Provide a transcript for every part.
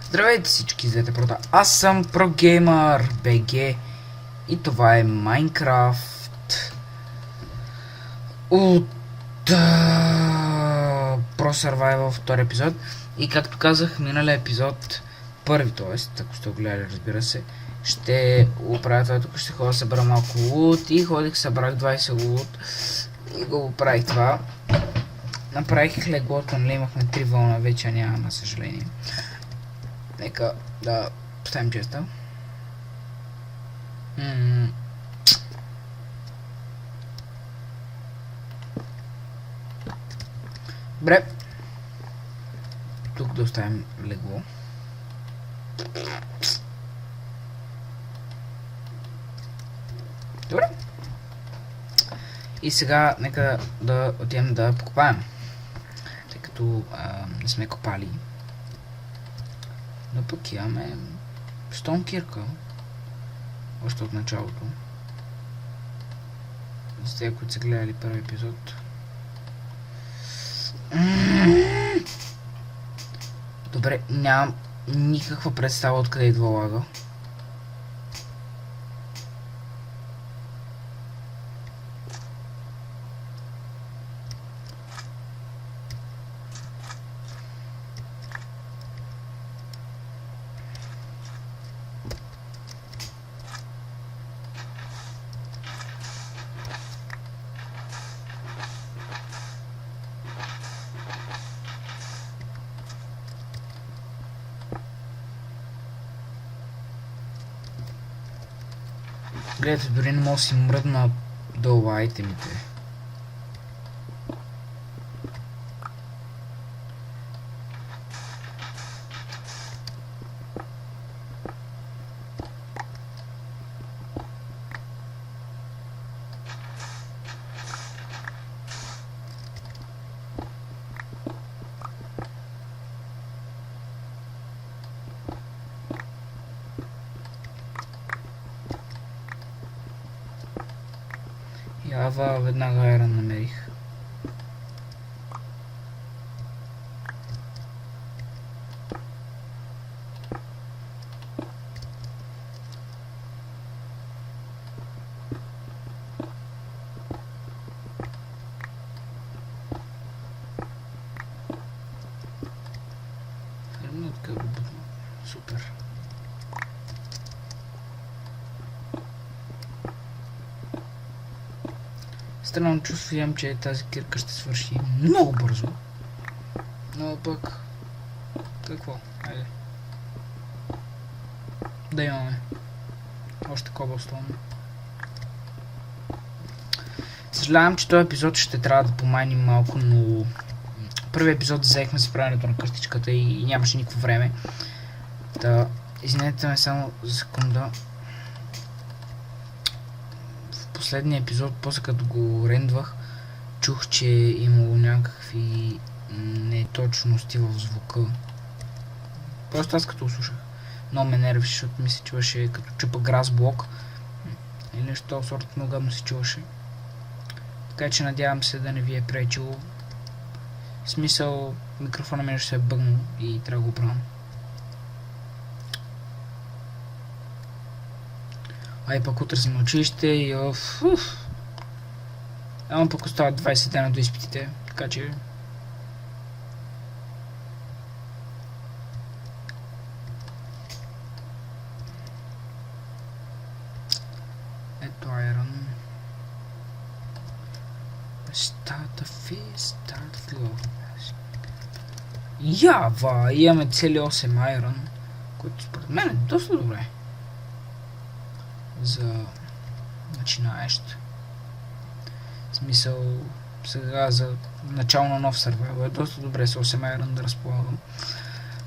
Здравейте всички, зете прода. Аз съм ProGamer BG и това е Minecraft от Pro Survival втори епизод. И както казах, миналия епизод, първи, т.е. ако сте го гледали, разбира се, ще оправя това. Тук ще ходя да събера малко лут и ходих, събрах 20 лут и го оправих това. Направих леглото, нали, имахме 3 вълна, вече няма, на съжаление. Нека да поставим честа. Добре. Тук да оставим легло. Добре. И сега нека да отидем да покопаем. Тъй като не сме копали. Но пък имаме стон кирка. Още от началото. За тези, които са гледали първи епизод. Добре, нямам никаква представа откъде идва лага. Гледайте, дори не мога да си мръдна долу айтемите. Ява, веднага айрон намерих. Супер. Странно чувствам, че тази кирка ще свърши много бързо. Но пък... какво? Айде. Да имаме. Още кобълстон. Съжалявам, че този епизод ще трябва да помайним малко, но... Първият епизод взехме с правенето на къщичката и нямаше никакво време. Да, извинете ме само за секунда. Последния епизод, после като го рендвах, чух, че е имало някакви неточности в звука. Просто аз като слушах, много ме нервеше, защото ми се чуваше като чупа грас блок или нещо сорт, много му се чуваше. Така че надявам се да не ви е пречило. В смисъл, микрофона ми ще се е бъгнал и трябва да го оправям. Ай, пък утре съм на училище и ама пък остават 20 дена до изпитите, така че... Ето айрон. Start a fish, start a flow. Ява, имаме цели 8 айрон, което според мен е доста добре. За начинаещ. В смисъл, сега за начало на нов сервер е доста добре с 8 айрон да разполагам.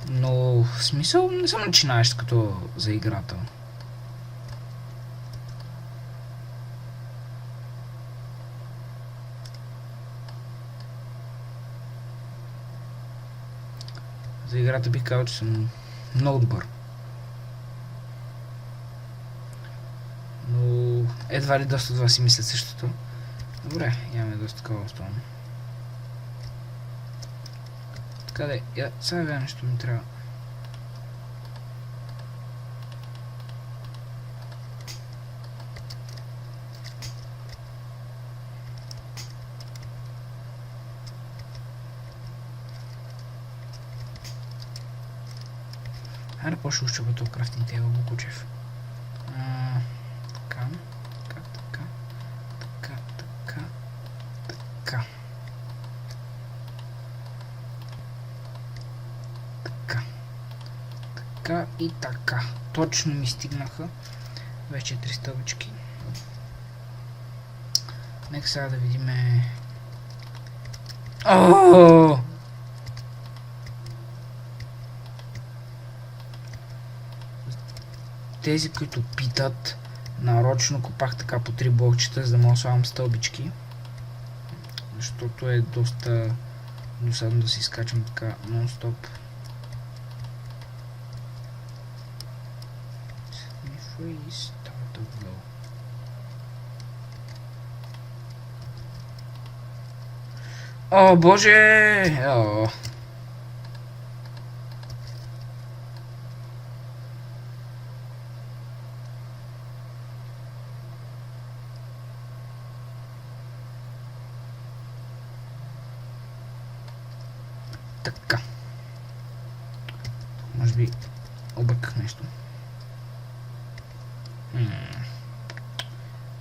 Но в смисъл не съм начинаещ като за играта. За играта бих казал, че съм много добър. Едва ли доста от вас си мислят същото. Добре, имаме доста такова стон. Така да, сега нещо ми трябва. Хайде, по-ще ущуба този крафтинг тейбъл, Букучев. Така, така. Така и така. Точно ми стигнаха вече 3 стълбички. Нека сега да видиме... Ооо! Тези, които питат, нарочно копах така по 3 блокчета, за да мога да слагам стълбички. Защото е доста досадно да си изкачвам така нон-стоп. О, боже! О. Така. Може би обърках нещо.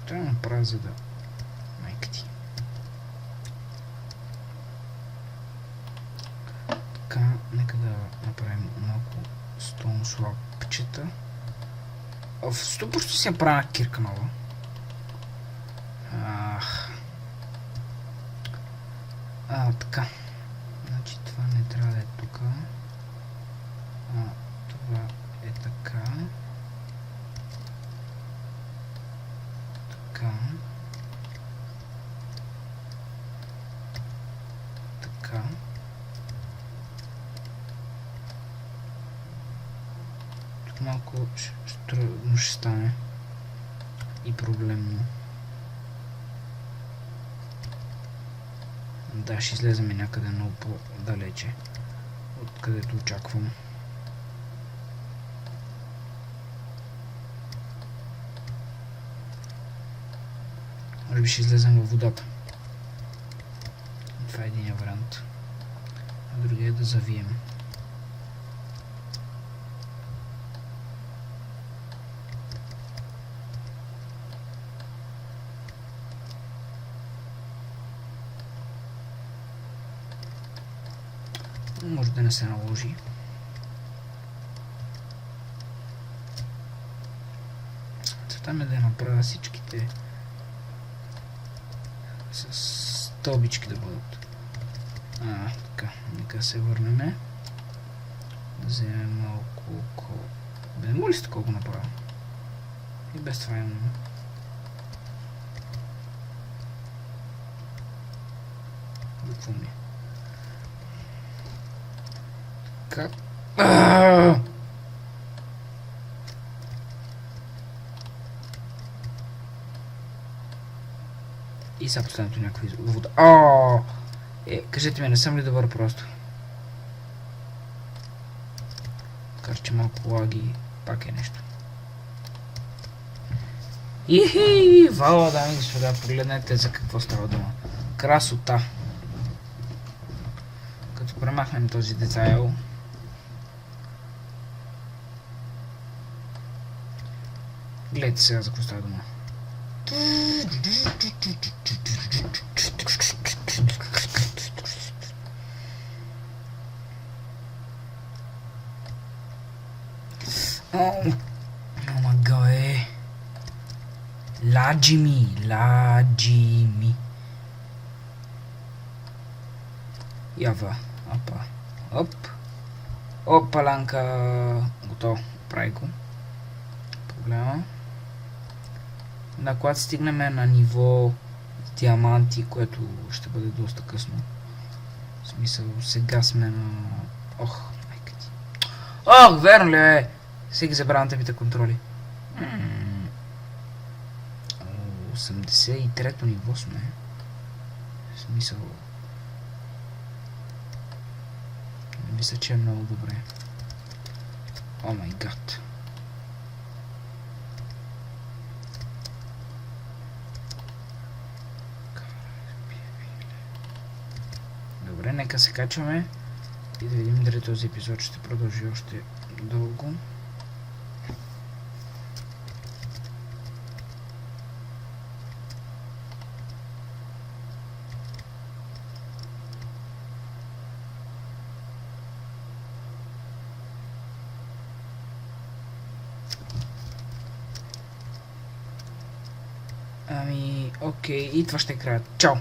Трябва да направя, за да... Майка ти. Така, нека да направим малко stone slab-чета. В 100% си я правя кирка нова. Така. Значи това не трябва да е тук. Това е така. Така. Така. Тук малко трудно ще стане и проблемно. Да, ще излеземе някъде много по-далече, откъдето очаквам. Може би ще излезем във водата. Това е един вариант. А другия е да завием. Може да не се наложи. Целта ми е да направя всичките с стълбички да бъдат. Така, нека се върнем. Да вземем малко Да не може ли такова го направя? И без това имаме. Какво ми е? Как? И сега последното някаква вода. Кажете ми, не съм ли добър просто? Макар че малко лаги, пак е нещо. Ихи! Вала, дами и господа, погледнете за какво става дума. Красота! Като премахнем този детайл. Гледайте сега за какво става дума. Омагае. Ладжими. Ява. Опа. Оп. Опаланка. Готово. Прави го. Проблема. Да, когато стигнем на ниво диаманти, което ще бъде доста късно. В смисъл, сега сме на... майка ти. Верно ли е? Всеки забравям тъпите контроли. 83-то ниво сме. В смисъл... Не мисля, че е много добре. О май гад. Добре, нека се качваме и да видим дали този епизод ще продължи още дълго. Ами, окей, и това ще е краят. Чао!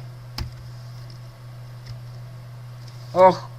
Ох,